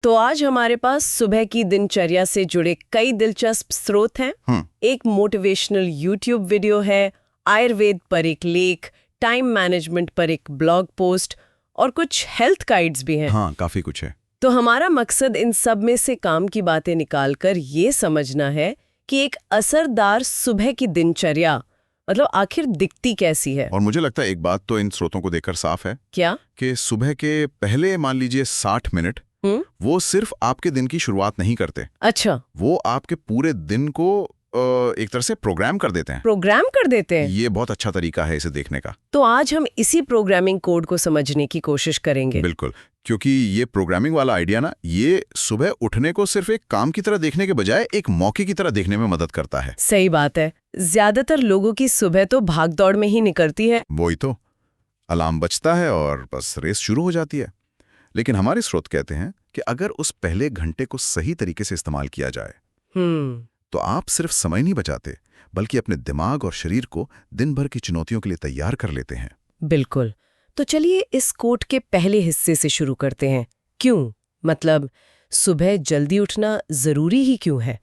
तो आज हमारे पास सुबह की दिनचर्या से जुड़े कई दिलचस्प स्रोत हैं। एक मोटिवेशनल यूट्यूब वीडियो है, आयुर्वेद पर एक लेख, टाइम मैनेजमेंट पर एक ब्लॉग पोस्ट और कुछ हेल्थ गाइड्स भी हैं। हाँ, काफी कुछ है। तो हमारा मकसद इन सब में से काम की बातें निकालकर ये समझना है कि एक असरदार सुबह की दिनचर्या मतलब आखिर दिखती कैसी है। और मुझे लगता है एक बात तो इन स्रोतों को देखकर साफ है क्या? कि सुबह के पहले मान लीजिए 60 मिनट वो सिर्फ आपके दिन की शुरुआत नहीं करते। अच्छा, वो आपके पूरे दिन को एक तरह से प्रोग्राम कर देते हैं। प्रोग्राम कर देते हैं। ये बहुत अच्छा तरीका है इसे देखने का। तो आज हम इसी प्रोग्रामिंग कोड को समझने की कोशिश करेंगे। बिल्कुल, क्योंकि ये प्रोग्रामिंग वाला आइडिया ना, ये सुबह उठने को सिर्फ एक काम की तरह देखने के बजाय एक मौके की तरह देखने में मदद करता है। सही बात है। ज्यादातर लोगों की सुबह तो भागदौड़ में ही निकलती है। वही तो, अलार्म बजता है और बस रेस शुरू हो जाती है। लेकिन हमारे स्रोत कहते हैं कि अगर उस पहले घंटे को सही तरीके से इस्तेमाल किया जाए तो आप सिर्फ समय नहीं बचाते, बल्कि अपने दिमाग और शरीर को दिन भर की चुनौतियों के लिए तैयार कर लेते हैं। बिल्कुल। तो चलिए इस कोट के पहले हिस्से से शुरू करते हैं। क्यों, मतलब सुबह जल्दी उठना जरूरी ही क्यों है?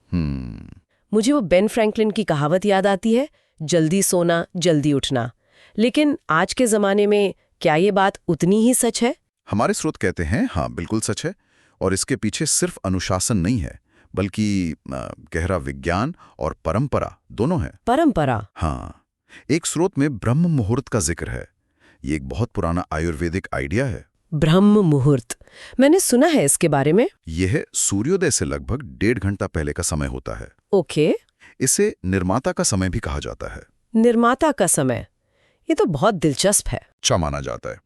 मुझे वो बेन फ्रैंकलिन की कहावत याद आती है, जल्दी सोना जल्दी उठना। लेकिन आज के जमाने में क्या ये बात उतनी ही सच है? हमारे स्रोत कहते हैं हाँ, बिल्कुल सच है। और इसके पीछे सिर्फ अनुशासन नहीं है, बल्कि गहरा विज्ञान और परंपरा दोनों है। परंपरा? हाँ, एक स्रोत में ब्रह्म मुहूर्त का जिक्र है। ये एक बहुत पुराना आयुर्वेदिक आइडिया है। ब्रह्म मुहूर्त, मैंने सुना है इसके बारे में। यह सूर्योदय से लगभग 1.5 घंटा पहले का समय होता है। ओके। इसे निर्माता का समय भी कहा जाता है। निर्माता का समय, ये तो बहुत दिलचस्प है। अच्छा माना जाता है।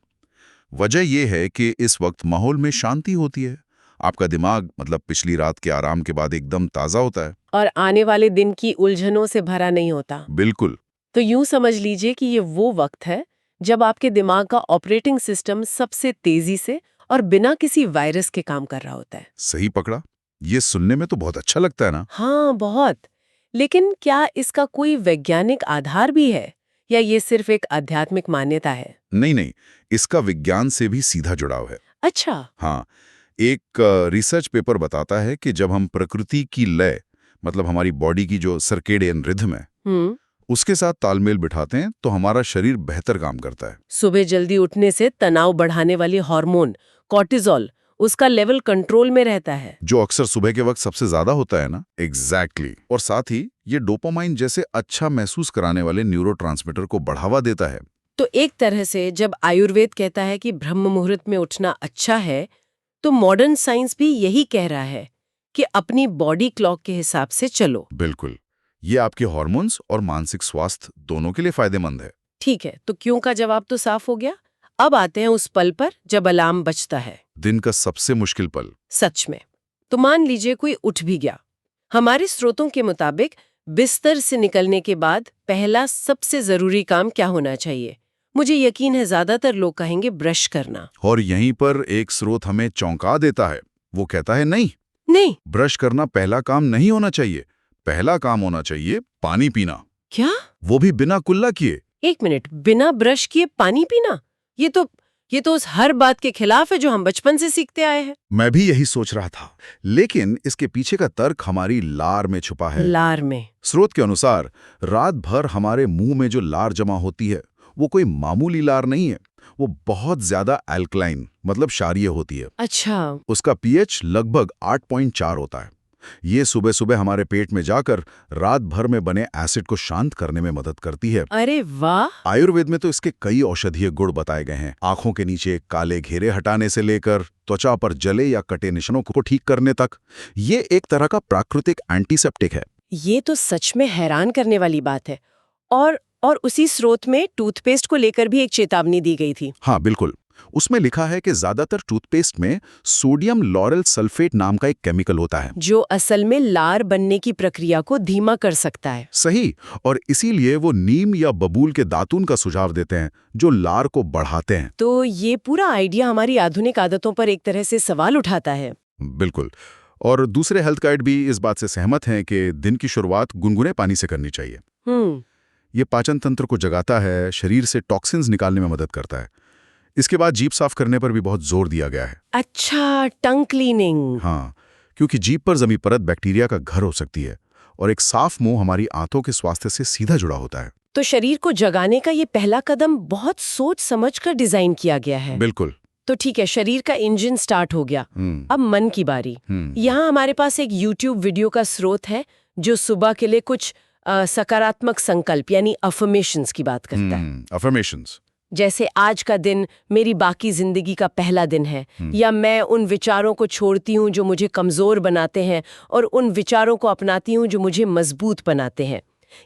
वजह यह है कि इस वक्त माहौल में शांति होती है। आपका दिमाग मतलब पिछली रात के आराम के बाद एकदम ताजा होता है और आने वाले दिन की उलझनों से भरा नहीं होता। बिल्कुल। तो यूं समझ लीजिए कि ये वो वक्त है जब आपके दिमाग का ऑपरेटिंग सिस्टम सबसे तेजी से और बिना किसी वायरस के काम कर रहा होता है। सही पकड़ा। ये सुनने में तो बहुत अच्छा लगता है ना? हाँ, बहुत। लेकिन क्या इसका कोई वैज्ञानिक आधार भी है या ये सिर्फ एक आध्यात्मिक मान्यता है? नहीं, इसका विज्ञान से भी सीधा जुड़ाव है। अच्छा। हाँ, एक रिसर्च पेपर बताता है कि जब हम प्रकृति की लय मतलब हमारी बॉडी की जो सर्केडियन रिदम है उसके साथ तालमेल बिठाते हैं तो हमारा शरीर बेहतर काम करता है। सुबह जल्दी उठने से तनाव बढ़ाने वाली हार्मोन कॉर्टिजोल, उसका लेवल कंट्रोल में रहता है, जो अक्सर सुबह के वक्त सबसे ज्यादा होता है ना। एग्जैक्टली। और साथ ही ये डोपामाइन जैसे अच्छा महसूस कराने वाले न्यूरोट्रांसमीटर को बढ़ावा देता है। तो एक तरह से जब आयुर्वेद कहता है कि ब्रह्म मुहूर्त में उठना अच्छा है, तो मॉडर्न साइंस भी यही कह रहा है कि अपनी बॉडी क्लॉक के हिसाब से चलो। बिल्कुल। ये आपके हार्मोन्स और मानसिक स्वास्थ्य दोनों के लिए फायदेमंद है। ठीक है, तो क्यों का जवाब तो साफ हो गया। अब आते हैं उस पल पर जब अलार्म बजता है। दिन का सबसे मुश्किल पल। सच में। तो मान लीजिए कोई उठ भी गया। हमारे स्रोतों के मुताबिक बिस्तर से निकलने के बाद पहला सबसे जरूरी काम क्या होना चाहिए? मुझे यकीन है ज्यादातर लोग कहेंगे ब्रश करना। और यहीं पर एक स्रोत हमें चौंका देता है। वो कहता है नहीं, ब्रश करना पहला काम नहीं होना चाहिए। पहला काम होना चाहिए पानी पीना। क्या? वो भी बिना कुल्ला किए। एक मिनट, बिना ब्रश किए पानी पीना? ये तो उस हर बात के खिलाफ है जो हम बचपन से सीखते आए हैं। मैं भी यही सोच रहा था, लेकिन इसके पीछे का तर्क हमारी लार में छुपा है। लार में? स्रोत के अनुसार रात भर हमारे मुंह में जो लार जमा होती है वो कोई मामूली लार नहीं है। वो बहुत ज्यादा एल्कलाइन मतलब क्षारीय होती है। अच्छा। उसका पीएच लगभग 8.4 होता है। ये सुबह सुबह हमारे पेट में जाकर रात भर में बने एसिड को शांत करने में मदद करती है। अरे वाह! आयुर्वेद में तो इसके कई औषधीय गुण बताए गए हैं। आंखों के नीचे काले घेरे हटाने से लेकर त्वचा पर जले या कटे निशानों को ठीक करने तक। ये एक तरह का प्राकृतिक एंटीसेप्टिक है। ये तो सच में हैरान करने वाली बात है। और उसी स्रोत में टूथपेस्ट को लेकर भी एक चेतावनी दी गई थी। हाँ बिल्कुल। उसमें लिखा है कि ज्यादातर टूथपेस्ट में सोडियम लॉरेल सल्फेट नाम का एक केमिकल होता है जो असल में लार बनने की प्रक्रिया को धीमा कर सकता है। सही। और इसीलिए वो नीम या बबूल के दातून का सुझाव देते हैं जो लार को बढ़ाते हैं। तो ये पूरा आइडिया हमारी आधुनिक आदतों पर एक तरह से सवाल उठाता है। बिल्कुल। और दूसरे हेल्थ गाइड भी इस बात से सहमत हैं कि दिन की शुरुआत गुनगुने पानी से करनी चाहिए। ये पाचन तंत्र को जगाता है, शरीर से टॉक्सिन्स निकालने में मदद करता है। इसके बाद जीभ साफ करने पर भी बहुत जोर दिया गया है। अच्छा, टंग क्लीनिंग। हाँ, क्योंकि जीभ पर जमी परत बैक्टीरिया का घर हो सकती है और एक साफ मुंह हमारी आंतों के स्वास्थ्य से सीधा जुड़ा होता है। तो शरीर को जगाने का ये पहला कदम बहुत सोच समझ कर डिजाइन किया गया है। बिल्कुल। तो ठीक है, शरीर का इंजन स्टार्ट हो गया। अब मन की बारी। यहाँ हमारे पास एक YouTube वीडियो का स्रोत है जो सुबह के लिए कुछ सकारात्मक संकल्प यानी अफर्मेशंस की बात करता है। अफर्मेशंस जैसे आज का दिन मेरी बाकी जिंदगी का पहला दिन है, या मैं उन विचारों को छोड़ती हूँ जो मुझे कमजोर बनाते हैं और उन विचारों को अपनाती हूँ जो मुझे मजबूत बनाते हैं।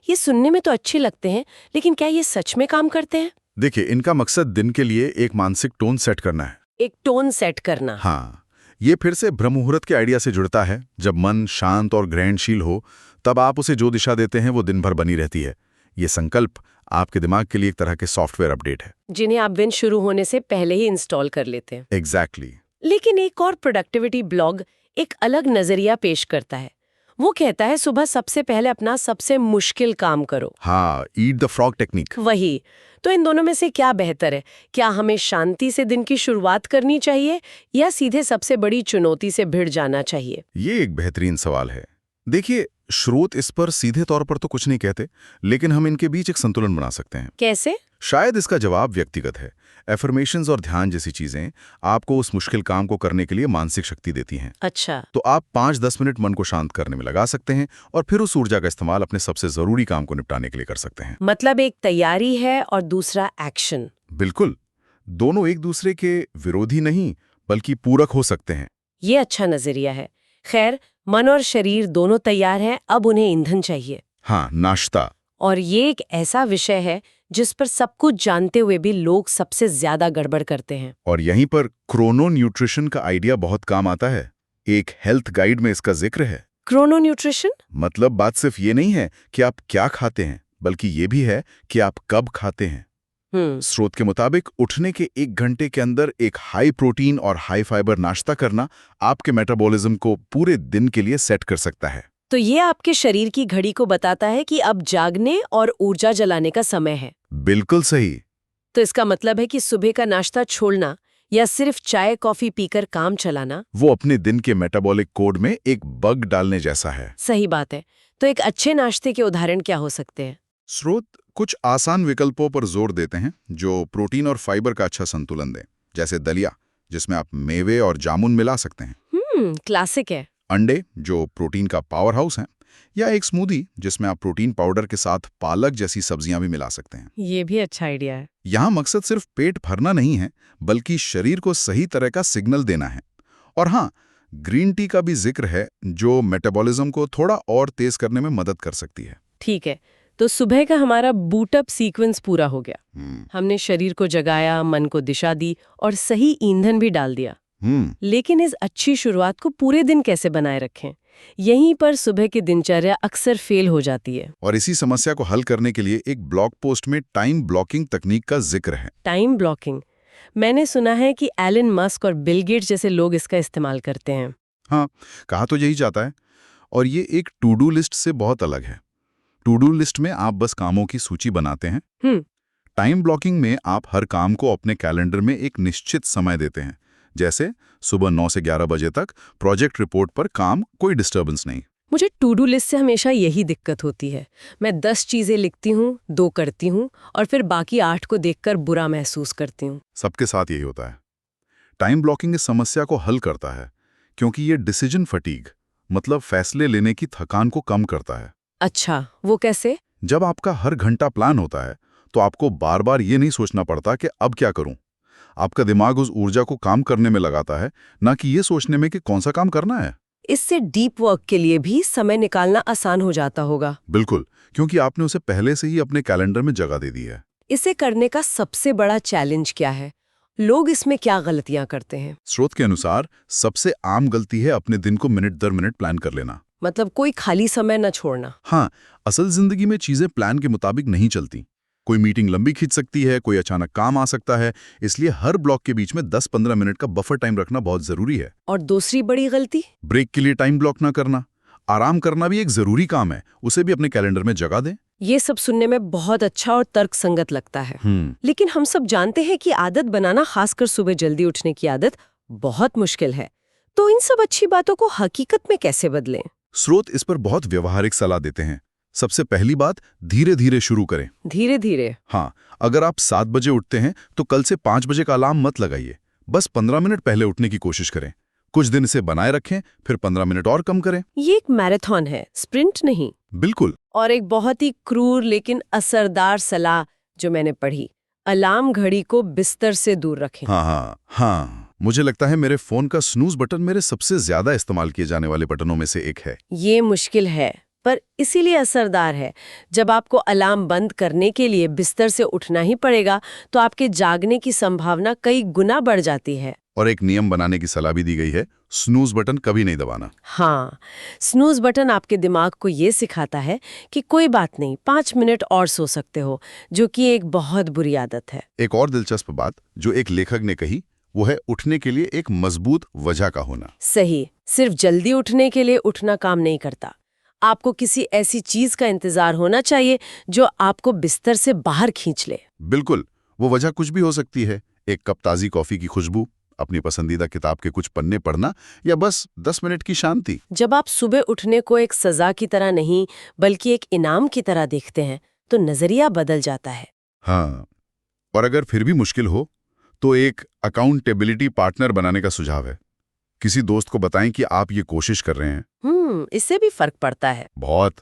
ये सुनने में तो अच्छे लगते हैं, लेकिन क्या ये सच में काम करते हैं? देखिए, इनका मकसद दिन के लिए एक मानसिक टोन सेट करना है। एक टोन सेट करना। हाँ, ये फिर से ब्रह्म मुहूर्त के आइडिया से जुड़ता है। जब मन शांत और ग्रहणशील हो, तब आप उसे जो दिशा देते हैं वो दिन भर बनी रहती है। ये संकल्प आपके दिमाग के लिए एक तरह के सॉफ्टवेयर अपडेट है, जिन्हें आप दिन शुरू होने से पहले ही इंस्टॉल कर लेते हैं। एग्जैक्टली। लेकिन एक और प्रोडक्टिविटी ब्लॉग एक अलग नजरिया पेश करता है। वो कहता है सुबह सबसे पहले अपना सबसे मुश्किल काम करो। हाँ, ईट द फ्रॉग टेक्निक। वही। तो इन दोनों में से क्या बेहतर है? क्या हमें शांति से दिन की शुरुआत करनी चाहिए या सीधे सबसे बड़ी चुनौती से भिड़ जाना चाहिए? ये एक बेहतरीन सवाल है। देखिए, स्रोत इस पर सीधे तौर पर तो कुछ नहीं कहते, लेकिन हम इनके बीच एक संतुलन बना सकते हैं। कैसे? शायद इसका जवाब व्यक्तिगत है। एफर्मेशंस और ध्यान जैसी चीजें आपको उस मुश्किल काम को करने के लिए मानसिक शक्ति देती हैं। अच्छा। तो आप 5-10 मिनट मन को शांत करने में लगा सकते हैं और फिर उस ऊर्जा का इस्तेमाल अपने सबसे जरूरी काम को निपटाने के लिए कर सकते हैं। मतलब एक तैयारी है और दूसरा एक्शन। बिल्कुल। दोनों एक दूसरे के विरोधी नहीं, बल्कि पूरक हो सकते हैं। ये अच्छा नजरिया है। खैर, मन और शरीर दोनों तैयार हैं, अब उन्हें ईंधन चाहिए। हाँ, नाश्ता। और ये एक ऐसा विषय है जिस पर सब कुछ जानते हुए भी लोग सबसे ज्यादा गड़बड़ करते हैं। और यहीं पर क्रोनो न्यूट्रिशन का आइडिया बहुत काम आता है। एक हेल्थ गाइड में इसका जिक्र है। क्रोनो न्यूट्रिशन मतलब बात सिर्फ ये नहीं है कि आप क्या खाते हैं, बल्कि ये भी है कि आप कब खाते हैं। स्रोत के मुताबिक उठने के 1 घंटे के अंदर एक हाई प्रोटीन और हाई फाइबर नाश्ता करना आपके मेटाबॉलिज्म को पूरे दिन के लिए सेट कर सकता है। तो ये आपके शरीर की घड़ी को बताता है कि अब जागने और ऊर्जा जलाने का समय है। बिल्कुल सही। तो इसका मतलब है कि सुबह का नाश्ता छोड़ना या सिर्फ चाय कॉफी पीकर काम चलाना, वो अपने दिन के मेटाबॉलिक कोड में एक बग डालने जैसा है। सही बात है। तो एक अच्छे नाश्ते के उदाहरण क्या हो सकते हैं? स्रोत कुछ आसान विकल्पों पर जोर देते हैं जो प्रोटीन और फाइबर का अच्छा संतुलन दें, जैसे दलिया, जिसमें आप मेवे और जामुन मिला सकते हैं। क्लासिक है। अंडे, जो प्रोटीन का पावर हाउस है, या एक स्मूदी जिसमें आप प्रोटीन पाउडर के साथ पालक जैसी सब्जियां भी मिला सकते हैं। ये भी अच्छा आइडिया है। यहाँ मकसद सिर्फ पेट भरना नहीं है, बल्कि शरीर को सही तरह का सिग्नल देना है। और हाँ, ग्रीन टी का भी जिक्र है, जो मेटाबॉलिज्म को थोड़ा और तेज करने में मदद कर सकती है। ठीक है, तो सुबह का हमारा बूटअप सीक्वेंस पूरा हो गया। हमने शरीर को जगाया, मन को दिशा दी और सही ईंधन भी डाल दिया। लेकिन इस अच्छी शुरुआत को पूरे दिन कैसे बनाए रखें? यहीं पर सुबह की दिनचर्या अक्सर फेल हो जाती है। और इसी समस्या को हल करने के लिए एक ब्लॉग पोस्ट में टाइम ब्लॉकिंग तकनीक का जिक्र है। टाइम ब्लॉकिंग, मैंने सुना है कि एलन मस्क और बिल गेट्स जैसे लोग इसका इस्तेमाल करते हैं। हाँ, कहा तो यही जाता है। और ये एक टू डू लिस्ट से बहुत अलग है। टू डू लिस्ट में आप बस कामों की सूची बनाते हैं। टाइम ब्लॉकिंग में आप हर काम को अपने कैलेंडर में एक निश्चित समय देते हैं, जैसे सुबह 9 से 11 बजे तक प्रोजेक्ट रिपोर्ट पर काम, कोई डिस्टर्बेंस नहीं। मुझे टू डू लिस्ट से हमेशा यही दिक्कत होती है। मैं 10 चीजें लिखती हूँ, 2 करती हूँ और फिर बाकी 8 को देखकर बुरा महसूस करती हूँ। सबके साथ यही होता है। टाइम ब्लॉकिंग इस समस्या को हल करता है, क्योंकि ये डिसीजन फटीग, मतलब फैसले लेने की थकान को कम करता है। अच्छा, वो कैसे? जब आपका हर घंटा प्लान होता है, तो आपको बार बार ये नहीं सोचना पड़ता कि अब क्या करूं। आपका दिमाग उस ऊर्जा को काम करने में लगाता है, ना कि ये सोचने में कि कौन सा काम करना है। इससे डीप वर्क के लिए भी समय निकालना आसान हो जाता होगा। बिल्कुल, क्योंकि आपने उसे पहले से ही अपने कैलेंडर में जगह दे दी है। इसे करने का सबसे बड़ा चैलेंज क्या है? लोग इसमें क्या गलतियां करते हैं? स्रोत के अनुसार सबसे आम गलती है अपने दिन को मिनट दर मिनट प्लान कर लेना। मतलब कोई खाली समय न छोड़ना। हाँ, असल जिंदगी में चीजें प्लान के मुताबिक नहीं चलती। कोई मीटिंग लंबी खींच सकती है, कोई अचानक काम आ सकता है, इसलिए हर ब्लॉक के बीच में 10-15 मिनट का बफर टाइम रखना बहुत जरूरी है। और दूसरी बड़ी गलती? ब्रेक के लिए टाइम ब्लॉक ना करना। आराम करना भी एक जरूरी काम है, उसे भी अपने कैलेंडर में जगह दें। ये सब सुनने में बहुत अच्छा और तर्कसंगत लगता है। लेकिन हम सब जानते हैं कि आदत बनाना, खासकर सुबह जल्दी उठने की आदत, बहुत मुश्किल है। तो इन सब अच्छी बातों को हकीकत में कैसे बदलें? स्रोत इस पर बहुत व्यवहारिक सलाह देते हैं। सबसे पहली बात, धीरे धीरे शुरू करें। धीरे धीरे? हाँ, अगर आप 7 बजे उठते हैं तो कल से 5 बजे का अलार्म मत लगाइए। बस 15 मिनट पहले उठने की कोशिश करें। कुछ दिन इसे बनाए रखें, फिर 15 मिनट और कम करें। ये एक मैराथन है, स्प्रिंट नहीं। बिल्कुल। और एक बहुत ही क्रूर लेकिन असरदार सलाह जो मैंने पढ़ी, अलार्म घड़ी को बिस्तर से दूर रखें। हाँ, मुझे लगता है मेरे फोन का स्नूज बटन मेरे सबसे ज्यादा इस्तेमाल किए जाने वाले बटनों में से एक है। ये मुश्किल है, पर इसीलिए असरदार है। जब आपको अलार्म बंद करने के लिए बिस्तर से उठना ही पड़ेगा, तो आपके जागने की संभावना कई गुना बढ़ जाती है। और एक नियम बनाने की सलाह भी दी गई है, स्नूज बटन कभी नहीं दबाना। हाँ, स्नूज बटन आपके दिमाग को ये सिखाता है कि कोई बात नहीं, 5 मिनट और सो सकते हो, जो कि एक बहुत बुरी आदत है। एक और दिलचस्प बात जो एक लेखक ने कही, वो है उठने के लिए एक मजबूत वजह का होना। सही, सिर्फ जल्दी उठने के लिए उठना काम नहीं करता। आपको किसी ऐसी चीज का इंतजार होना चाहिए जो आपको बिस्तर से बाहर खींच ले। बिल्कुल, वो वजह कुछ भी हो सकती है। एक कप ताजी कॉफी की खुशबू, अपनी पसंदीदा किताब के कुछ पन्ने पढ़ना, या बस 10 मिनट की शांति। जब आप सुबह उठने को एक सजा की तरह नहीं बल्कि एक इनाम की तरह देखते हैं, तो नजरिया बदल जाता है। हाँ, और अगर फिर भी मुश्किल हो तो एक अकाउंटेबिलिटी पार्टनर बनाने का सुझाव है। किसी दोस्त को बताएं कि आप ये कोशिश कर रहे हैं। इससे भी फर्क पड़ता है। बहुत।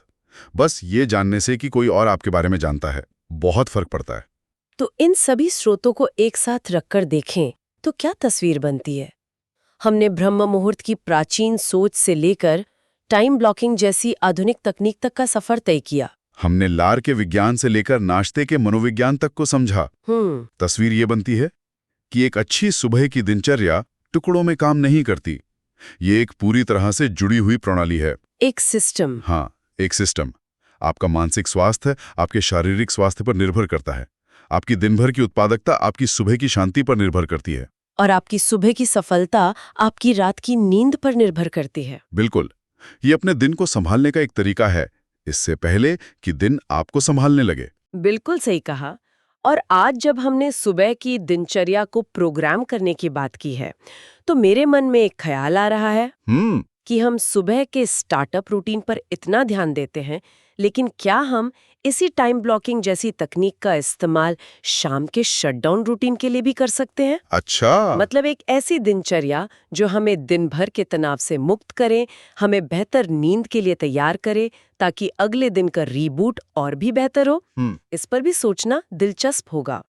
बस ये जानने से कि कोई और आपके बारे में जानता है, बहुत फर्क पड़ता है। तो इन सभी स्रोतों को एक साथ रखकर देखें तो क्या तस्वीर बनती है? हमने ब्रह्म मुहूर्त की प्राचीन सोच से लेकर टाइम ब्लॉकिंग जैसी आधुनिक तकनीक तक का सफर तय किया। हमने लार के विज्ञान से लेकर नाश्ते के मनोविज्ञान तक को समझा। तस्वीर ये बनती है कि एक अच्छी सुबह की दिनचर्या टुकड़ों में काम नहीं करती। ये एक पूरी तरह से जुड़ी हुई प्रणाली है। एक सिस्टम। हाँ, एक सिस्टम। आपका मानसिक स्वास्थ्य आपके शारीरिक स्वास्थ्य पर निर्भर करता है। आपकी दिन भर की उत्पादकता आपकी सुबह की शांति पर निर्भर करती है। और आपकी सुबह की सफलता आपकी रात की नींद पर निर्भर करती है। बिल्कुल। ये अपने दिन को संभालने का एक तरीका है, इससे पहले कि दिन आपको संभालने लगे। बिल्कुल सही कहा। और आज जब हमने सुबह की दिनचर्या को प्रोग्राम करने की बात की है, तो मेरे मन में एक ख्याल आ रहा है कि हम सुबह के स्टार्टअप रूटीन पर इतना ध्यान देते हैं, लेकिन क्या हम इसी टाइम ब्लॉकिंग जैसी तकनीक का इस्तेमाल शाम के शटडाउन रूटीन के लिए भी कर सकते हैं? अच्छा। मतलब एक ऐसी दिनचर्या जो हमें दिन भर के तनाव से मुक्त करे, हमें बेहतर नींद के लिए तैयार करे, ताकि अगले दिन का रीबूट और भी बेहतर हो। इस पर भी सोचना दिलचस्प होगा।